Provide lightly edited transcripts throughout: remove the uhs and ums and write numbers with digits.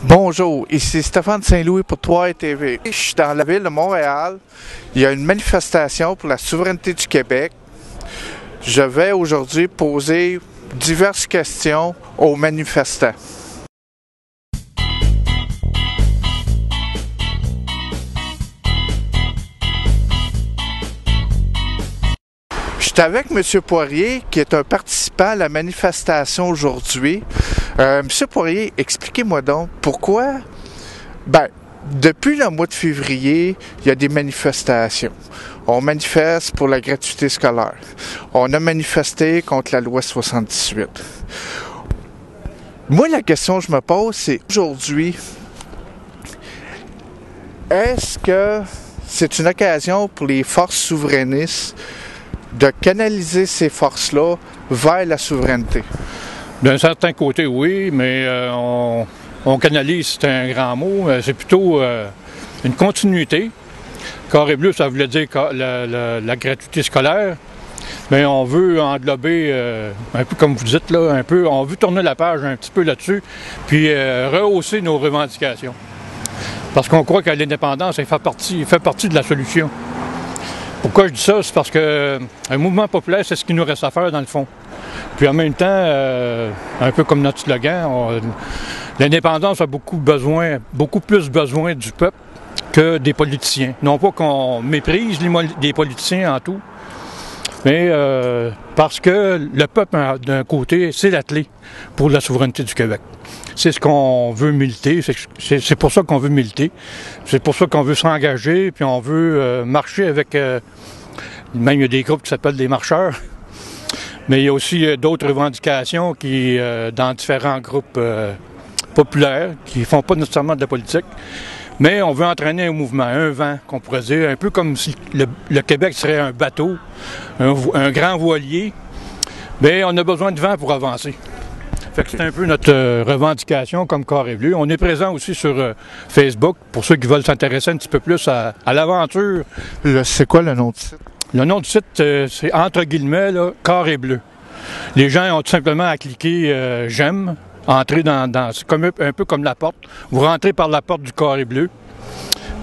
Bonjour, ici Stéphane Saint-Louis pour 3 TV. Je suis dans la ville de Montréal. Il y a une manifestation pour la souveraineté du Québec. Je vais aujourd'hui poser diverses questions aux manifestants. Je suis avec M. Poirier, qui est un participant à la manifestation aujourd'hui. M. Poirier, expliquez-moi donc pourquoi, depuis le mois de février, il y a des manifestations. On manifeste pour la gratuité scolaire. On a manifesté contre la loi 78. Moi, la question que je me pose, c'est aujourd'hui, est-ce que c'est une occasion pour les forces souverainistes de canaliser ces forces-là vers la souveraineté? D'un certain côté, oui, mais on canalise, c'est un grand mot. C'est plutôt une continuité. Carré bleu, ça voulait dire la gratuité scolaire. Mais on veut englober, un peu comme vous dites, là, on veut tourner la page un petit peu là-dessus, puis rehausser nos revendications. Parce qu'on croit que l'indépendance, elle fait partie de la solution. Pourquoi je dis ça? C'est parce qu'un mouvement populaire, c'est ce qu'il nous reste à faire dans le fond. Puis en même temps, un peu comme notre slogan, l'indépendance a beaucoup plus besoin du peuple que des politiciens. Non pas qu'on méprise les politiciens en tout, mais parce que le peuple, d'un côté, c'est la clé pour la souveraineté du Québec. C'est ce qu'on veut militer, c'est pour ça qu'on veut militer, c'est pour ça qu'on veut s'engager, puis on veut marcher avec, même il y a des groupes qui s'appellent des marcheurs, mais il y a aussi d'autres revendications dans différents groupes populaires, qui ne font pas nécessairement de la politique, mais on veut entraîner un mouvement, un vent, qu'on pourrait dire, un peu comme si le Québec serait un bateau, un grand voilier, mais on a besoin de vent pour avancer. Fait que c'est un peu notre revendication comme Carré bleu. On est présent aussi sur Facebook, pour ceux qui veulent s'intéresser un petit peu plus à l'aventure. C'est quoi le nom du site? Le nom du site, c'est entre guillemets, là, Carré bleu. Les gens ont tout simplement à cliquer j'aime, entrer c'est un peu comme la porte. Vous rentrez par la porte du Carré bleu.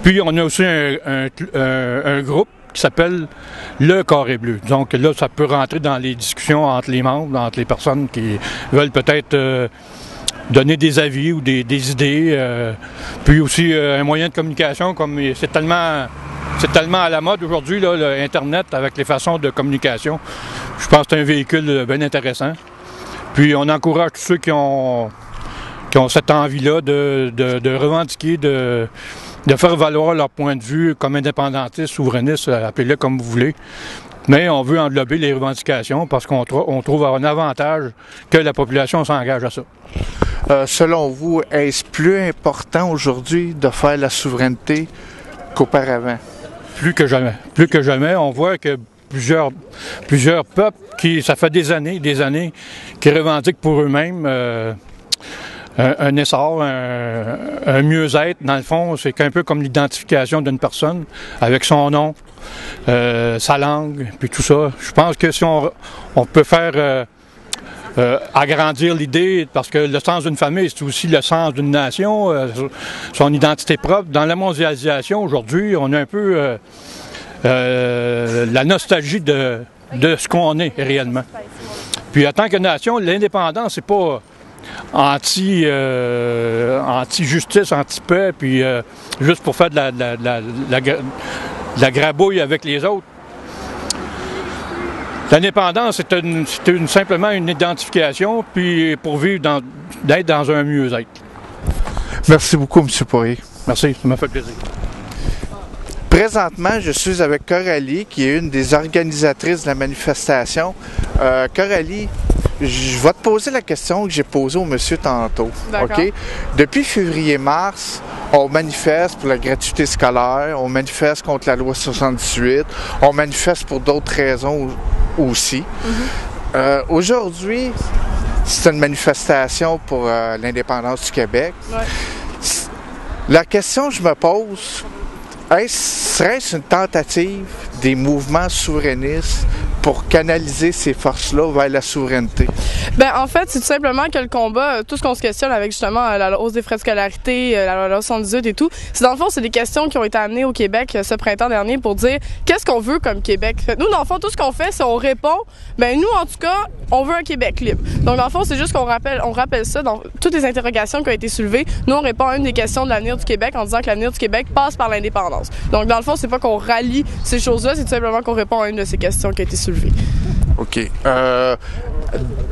Puis on a aussi un groupe qui s'appelle le Carré bleu. Donc là, ça peut rentrer dans les discussions entre les membres, entre les personnes qui veulent peut-être donner des avis ou des idées. Puis aussi un moyen de communication, comme c'est tellement à la mode aujourd'hui, l'Internet, avec les façons de communication. Je pense que c'est un véhicule bien intéressant. Puis on encourage tous ceux qui ont cette envie-là de revendiquer, de faire valoir leur point de vue comme indépendantistes, souverainistes, appelez-le comme vous voulez. Mais on veut englober les revendications parce qu'on trouve un avantage que la population s'engage à ça. Selon vous, est-ce plus important aujourd'hui de faire la souveraineté qu'auparavant? Plus que jamais. Plus que jamais, on voit que plusieurs peuples ça fait des années, qui revendiquent pour eux-mêmes un essor, un mieux-être. Dans le fond, c'est un peu comme l'identification d'une personne avec son nom, sa langue, puis tout ça. Je pense que si on peut faire agrandir l'idée, parce que le sens d'une famille, c'est aussi le sens d'une nation, son identité propre. Dans la mondialisation, aujourd'hui, on a un peu la nostalgie de ce qu'on est réellement. Puis en tant que nation, l'indépendance, c'est pas anti-justice, anti-paix, puis juste pour faire de la grabouille avec les autres. L'indépendance, c'est simplement une identification, puis pour vivre d'être dans un mieux-être. Merci beaucoup, M. Poirier. Merci, ça m'a fait plaisir. Présentement, je suis avec Coralie, qui est une des organisatrices de la manifestation. Coralie, je vais te poser la question que j'ai posée au monsieur tantôt. Okay? Depuis février-mars, on manifeste pour la gratuité scolaire, on manifeste contre la loi 78, on manifeste pour d'autres raisons aussi. Aujourd'hui, c'est une manifestation pour l'indépendance du Québec. Ouais. La question que je me pose, serait-ce une tentative des mouvements souverainistes pour canaliser ces forces-là vers la souveraineté? Ben en fait, c'est tout simplement que le combat, tout ce qu'on se questionne avec justement la hausse des frais de scolarité, la loi 78 et tout, c'est dans le fond, c'est des questions qui ont été amenées au Québec ce printemps dernier pour dire qu'est-ce qu'on veut comme Québec. Nous, dans le fond, tout ce qu'on fait, c'est on répond, ben nous, en tout cas, on veut un Québec libre. Donc, dans le fond, c'est juste qu'on rappelle ça dans toutes les interrogations qui ont été soulevées. Nous, on répond à une des questions de l'avenir du Québec en disant que l'avenir du Québec passe par l'indépendance. Donc, dans le fond, c'est pas qu'on rallie ces choses-là, c'est tout simplement qu'on répond à une de ces questions qui a été soulevée. OK.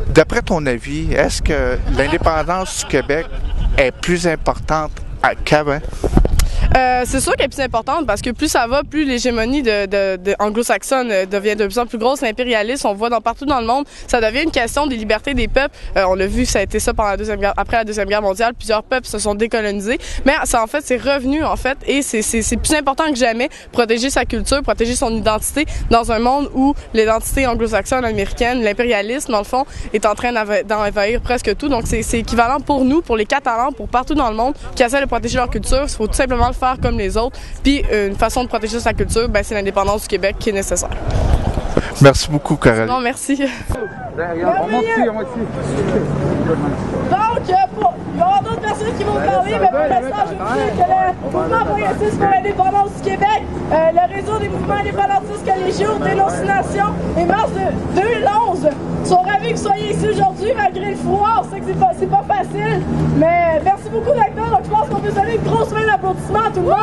D'après ton avis, est-ce que l'indépendance du Québec est plus importante qu'avant? C'est sûr qu'elle est plus importante parce que plus ça va, plus l'hégémonie anglo-saxonne devient de plus en plus grosse. L'impérialisme, on voit partout dans le monde, ça devient une question des libertés des peuples. On l'a vu, ça a été ça pendant après la Deuxième Guerre mondiale. Plusieurs peuples se sont décolonisés. Mais ça, en fait, c'est revenu, en fait, et c'est plus important que jamais protéger sa culture, protéger son identité dans un monde où l'identité anglo-saxonne, américaine, l'impérialisme, dans le fond, est en train d'envahir presque tout. Donc, c'est équivalent pour nous, pour les Catalans, pour partout dans le monde qui essaient de protéger leur culture. Il faut tout simplement le faire comme les autres. Puis une façon de protéger sa culture, ben, c'est l'indépendance du Québec qui est nécessaire. Merci beaucoup, Coralie. Non, merci. On monte ici. Donc, il y aura d'autres personnes qui vont parler, mais pour l'instant, je veux dire que le mouvement progressiste pour l'indépendance du Québec, le réseau des mouvements indépendantistes collégiaux, Dénonciation et mars de 2011 sont ravis que vous soyez ici aujourd'hui, malgré le froid. On sait que c'est pas facile, mais merci beaucoup d'être là. Donc, je pense qu'on peut donner une grosse main d'applaudissement à tout le monde.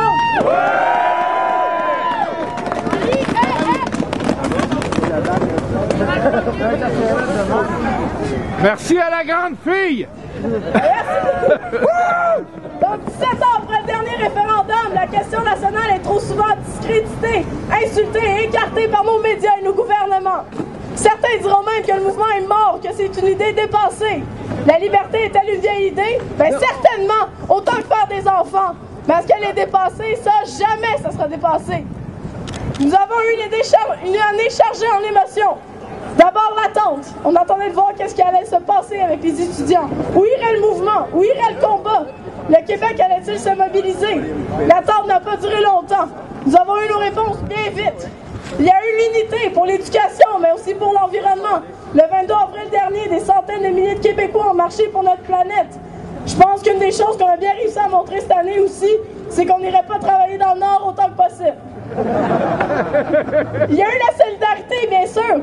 Merci à la grande fille! Donc, 17 ans après le dernier référendum, la question nationale est trop souvent discréditée, insultée et écartée par nos médias et nos gouvernements. Certains diront même que le mouvement est mort, que c'est une idée dépassée. La liberté est-elle une vieille idée? Bien, certainement, autant que faire des enfants. Mais est-ce qu'elle est dépassée? Ça, jamais ça sera dépassé. Nous avons eu une année chargée en émotions. D'abord l'attente. On attendait de voir qu'est-ce qui allait se passer avec les étudiants. Où irait le mouvement? Où irait le combat? Le Québec allait-il se mobiliser? L'attente n'a pas duré longtemps. Nous avons eu nos réponses bien vite. Il y a eu l'unité pour l'éducation, mais aussi pour l'environnement. Le 22 avril dernier, des centaines de milliers de Québécois ont marché pour notre planète. Je pense qu'une des choses qu'on a bien réussi à montrer cette année aussi, c'est qu'on n'irait pas travailler dans le Nord autant que possible. Il y a eu la solidarité, bien sûr.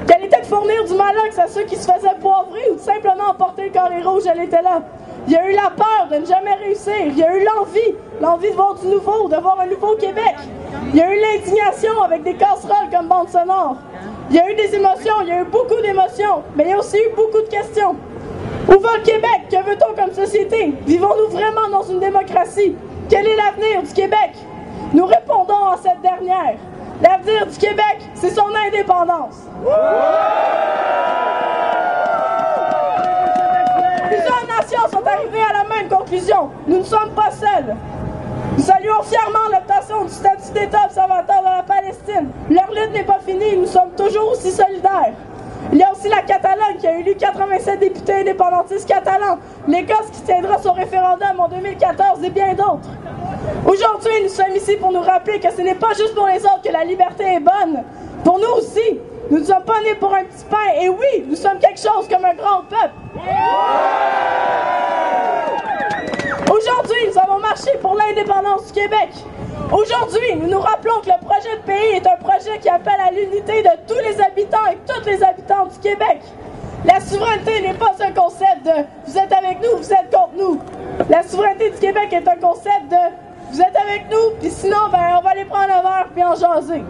Qu'elle était de fournir du malox à ceux qui se faisaient poivrer ou de simplement emporter le carré rouge, elle était là. Il y a eu la peur de ne jamais réussir. Il y a eu l'envie de voir du nouveau, de voir un nouveau Québec. Il y a eu l'indignation avec des casseroles comme bande sonore. Il y a eu des émotions, il y a eu beaucoup d'émotions, mais il y a aussi eu beaucoup de questions. Où va le Québec? Que veut-on comme société? Vivons-nous vraiment dans une démocratie? Quel est l'avenir du Québec? Nous répondons à cette dernière. L'avenir du Québec, c'est son indépendance. Plusieurs nations sont arrivées à la même conclusion. Nous ne sommes pas seuls. Nous saluons fièrement l'obtention du statut d'État observateur de la Palestine. Leur lutte n'est pas finie, nous sommes toujours aussi solidaires. Il y a aussi la Catalogne qui a élu 87 députés indépendantistes catalans, l'Écosse qui tiendra son référendum en 2014 et bien d'autres. Aujourd'hui, nous sommes ici pour nous rappeler que ce n'est pas juste pour les autres que la liberté est bonne. Pour nous aussi, nous ne sommes pas nés pour un petit pain. Et oui, nous sommes quelque chose comme un grand peuple. Aujourd'hui, nous avons marché pour l'indépendance du Québec. Aujourd'hui, nous nous rappelons que le projet de pays est un projet qui appelle à l'unité de tous les habitants et toutes les habitantes du Québec. La souveraineté n'est pas un concept de « vous êtes avec nous, vous êtes contre nous ». La souveraineté du Québec est un concept de « vous êtes avec nous, puis sinon, on va aller prendre un verre puis en jaser ».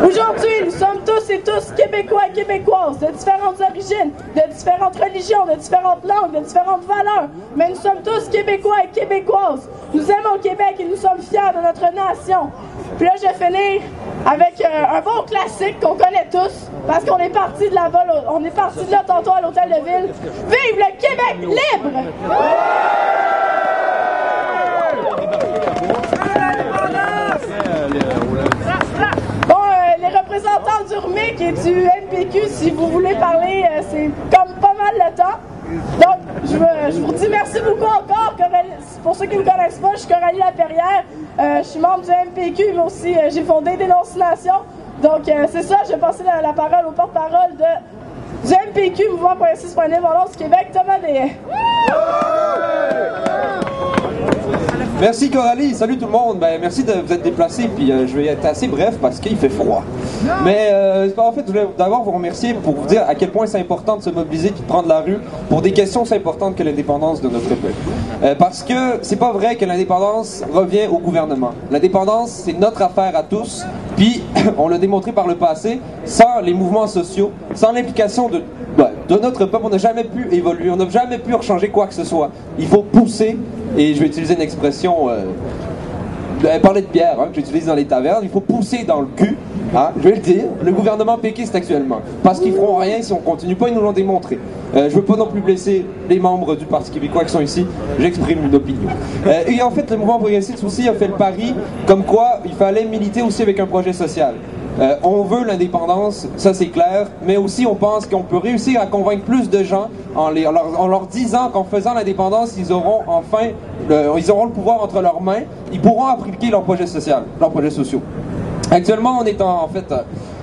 Aujourd'hui, nous sommes tous et tous Québécois et Québécoises de différentes origines, de différentes religions, de différentes langues, de différentes valeurs, mais nous sommes tous Québécois et Québécoises. Nous aimons le Québec et nous sommes fiers de notre nation. Puis là, je vais finir avec un bon classique qu'on connaît tous, parce qu'on est parti de là tantôt à l'Hôtel de Ville. Vive le Québec libre! Bon, les représentants du RMIC et du NPQ, si vous voulez parler, c'est comme pas mal le temps. Donc, je vous dis merci beaucoup encore. Pour ceux qui ne me connaissent pas, je suis Coralie Laperrière. Je suis membre du NPQ, mais aussi j'ai fondé Dénonciation. Donc, c'est ça, je vais passer la parole au porte-parole du MPQ, Mouvement Progressiste pour l'Indépendance du Québec, Thomas Deshaye. Merci Coralie, salut tout le monde. Merci de vous être déplacés, puis je vais être assez bref parce qu'il fait froid. Mais en fait, je voulais d'abord vous remercier pour vous dire à quel point c'est important de se mobiliser et de prendre la rue pour des questions aussi importantes que l'indépendance de notre peuple. Parce que c'est pas vrai que l'indépendance revient au gouvernement. L'indépendance, c'est notre affaire à tous, puis on l'a démontré par le passé, sans les mouvements sociaux, sans l'implication de notre peuple, on n'a jamais pu évoluer, on n'a jamais pu changer quoi que ce soit. Il faut pousser, et je vais utiliser une expression, parler de bière, que j'utilise dans les tavernes, il faut pousser dans le cul, je vais le dire, le gouvernement péquiste actuellement. Parce qu'ils feront rien si on continue pas, ils nous l'ont démontré. Je veux pas non plus blesser les membres du Parti québécois qui sont ici, j'exprime une opinion. Et en fait, le mouvement progressiste aussi a fait le pari comme quoi il fallait militer aussi avec un projet social. On veut l'indépendance, ça c'est clair, mais aussi on pense qu'on peut réussir à convaincre plus de gens en leur disant qu'en faisant l'indépendance, ils auront le pouvoir entre leurs mains, ils pourront appliquer leurs projets sociaux. Actuellement,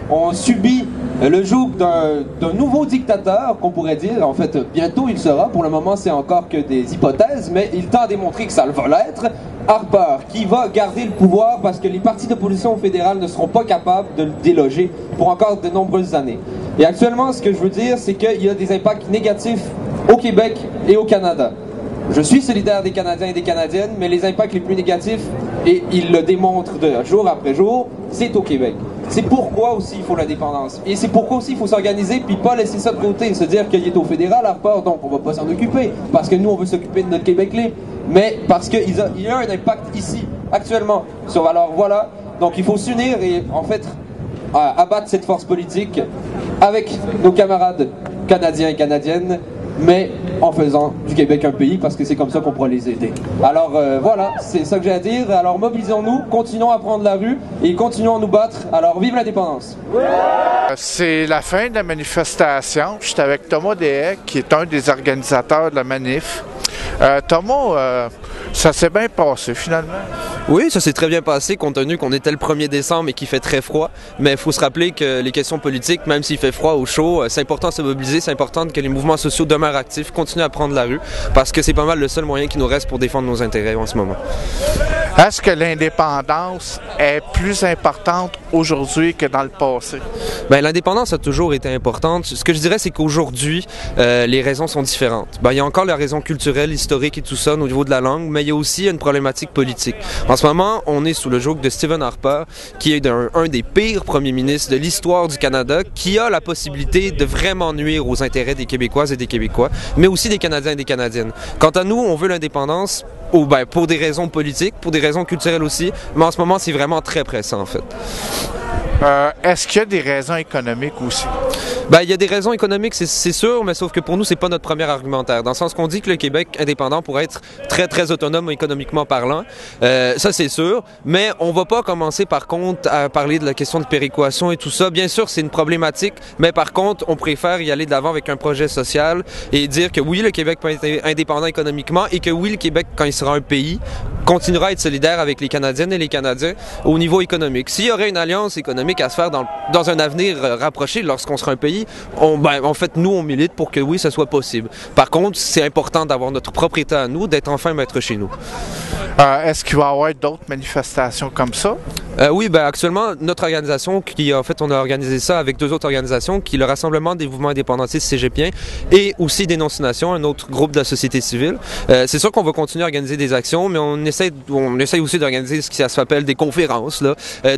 on subit le joug d'un nouveau dictateur, qu'on pourrait dire. En fait, bientôt il sera. Pour le moment, c'est encore que des hypothèses, mais il tend à démontrer que ça va l'être. Harper, qui va garder le pouvoir parce que les partis d'opposition fédérale ne seront pas capables de le déloger pour encore de nombreuses années. Et actuellement, ce que je veux dire, c'est qu'il y a des impacts négatifs au Québec et au Canada. Je suis solidaire des Canadiens et des Canadiennes, mais les impacts les plus négatifs, et ils le démontrent jour après jour, c'est au Québec. C'est pourquoi aussi il faut l'indépendance. Et c'est pourquoi aussi il faut s'organiser puis pas laisser ça de côté. Se dire qu'il est au fédéral, Harper, donc on va pas s'en occuper. Parce que nous, on veut s'occuper de notre Québec libre. Mais parce qu'il y a un impact ici, actuellement. Alors voilà, donc il faut s'unir et en fait abattre cette force politique avec nos camarades canadiens et canadiennes, mais en faisant du Québec un pays, parce que c'est comme ça qu'on pourra les aider. Alors voilà, c'est ça que j'ai à dire. Alors mobilisons-nous, continuons à prendre la rue et continuons à nous battre. Alors vive l'indépendance! C'est la fin de la manifestation. Je suis avec Thomas Deshaye, qui est un des organisateurs de la manif. Thomas, ça s'est bien passé finalement? Oui, ça s'est très bien passé compte tenu qu'on était le 1er décembre et qu'il fait très froid. Mais il faut se rappeler que les questions politiques, même s'il fait froid ou chaud, c'est important de se mobiliser, c'est important que les mouvements sociaux demeurent actifs, continuent à prendre la rue, parce que c'est pas mal le seul moyen qui nous reste pour défendre nos intérêts en ce moment. Est-ce que l'indépendance est plus importante aujourd'hui que dans le passé? Bien, l'indépendance a toujours été importante. Ce que je dirais, c'est qu'aujourd'hui, les raisons sont différentes. Bien, il y a encore la raison culturelle, historique et tout ça au niveau de la langue, mais il y a aussi une problématique politique. En ce moment, on est sous le joug de Stephen Harper, qui est un des pires premiers ministres de l'histoire du Canada, qui a la possibilité de vraiment nuire aux intérêts des Québécoises et des Québécois, mais aussi des Canadiens et des Canadiennes. Quant à nous, on veut l'indépendance pour des raisons politiques, pour des raisons culturelles aussi, mais en ce moment, c'est vraiment très pressant, en fait. Est-ce qu'il y a des raisons économiques aussi? Ben, il y a des raisons économiques, c'est sûr, mais sauf que pour nous, c'est pas notre premier argumentaire. Dans le sens qu'on dit que le Québec indépendant pourrait être très, très autonome économiquement parlant. Ça, c'est sûr. Mais on va pas commencer, par contre, à parler de la question de péréquation et tout ça. Bien sûr, c'est une problématique, mais par contre, on préfère y aller de l'avant avec un projet social et dire que oui, le Québec peut être indépendant économiquement et que oui, le Québec, quand il sera un pays, continuera à être solidaire avec les Canadiennes et les Canadiens au niveau économique. S'il y aurait une alliance économique à se faire dans un avenir rapproché, lorsqu'on sera un pays, en fait, nous, on milite pour que oui, ça soit possible. Par contre, c'est important d'avoir notre propre État à nous, d'être enfin maître chez nous. Est-ce qu'il va y avoir d'autres manifestations comme ça? Oui, actuellement, notre organisation, on a organisé ça avec deux autres organisations, qui est le Rassemblement des mouvements indépendantistes cégepiens et aussi Dénonciation, un autre groupe de la société civile. C'est sûr qu'on va continuer à organiser des actions, mais on essaie aussi d'organiser ce qui s'appelle des conférences,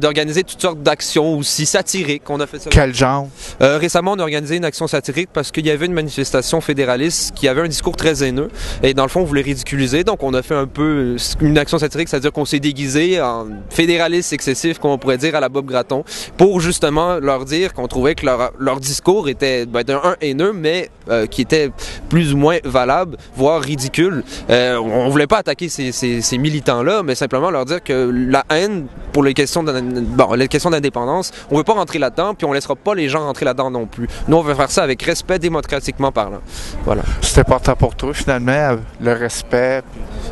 d'organiser toutes sortes d'actions aussi satiriques. On a fait ça. Quel genre? Récemment, on a organisé une action satirique parce qu'il y avait une manifestation fédéraliste qui avait un discours très haineux et dans le fond, on voulait ridiculiser. Donc, on a fait un peu une action satirique, c'est-à-dire qu'on s'est déguisé en fédéraliste excessif, comme on pourrait dire à la Bob Gratton, pour justement leur dire qu'on trouvait que leur discours était d'un haineux, mais qui était plus ou moins valable, voire ridicule. On voulait pas attaquer ces militants-là, mais simplement leur dire que la haine pour les questions d'indépendance, on veut pas rentrer là-dedans, puis on laissera pas les gens rentrer là-dedans non plus. Nous, on veut faire ça avec respect démocratiquement parlant. Voilà. C'est important pour toi, finalement, le respect.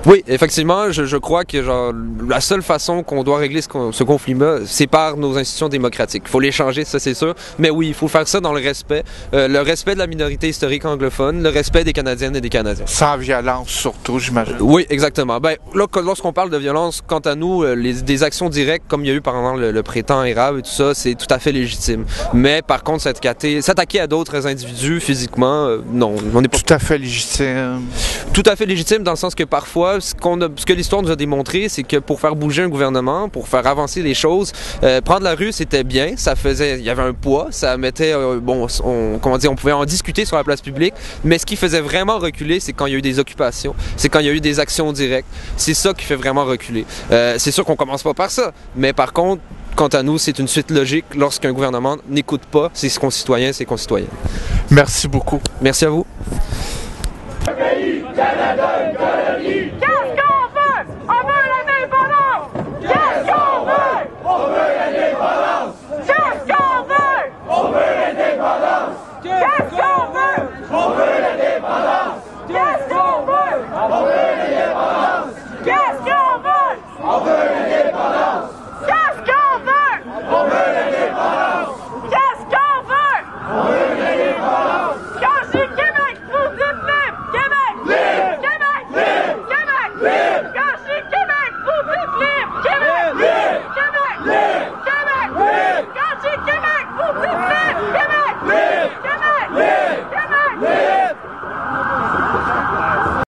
Oui, effectivement, je crois que la seule façon qu'on doit régler ce conflit-là sépare nos institutions démocratiques. Il faut les changer, ça c'est sûr, mais oui, il faut faire ça dans le respect de la minorité historique anglophone, le respect des Canadiennes et des Canadiens. Sans violence surtout, j'imagine. Oui, exactement. Ben, là, lorsqu'on parle de violence, quant à nous, des actions directes, comme il y a eu par exemple le printemps érable et tout ça, c'est tout à fait légitime. Mais par contre, s'attaquer à d'autres individus physiquement, non, on n'est pas... Tout à fait légitime. Tout à fait légitime dans le sens que parfois, ce que l'histoire nous a démontré, c'est que pour faire bouger un gouvernement, pour faire avancer les choses, prendre la rue, c'était bien, il y avait un poids, ça mettait, on pouvait en discuter sur la place publique, mais ce qui faisait vraiment reculer, c'est quand il y a eu des occupations, c'est quand il y a eu des actions directes, c'est ça qui fait vraiment reculer. C'est sûr qu'on commence pas par ça, mais par contre, quant à nous, c'est une suite logique lorsqu'un gouvernement n'écoute pas ses concitoyens et ses concitoyennes. Merci beaucoup. Merci à vous. Canada,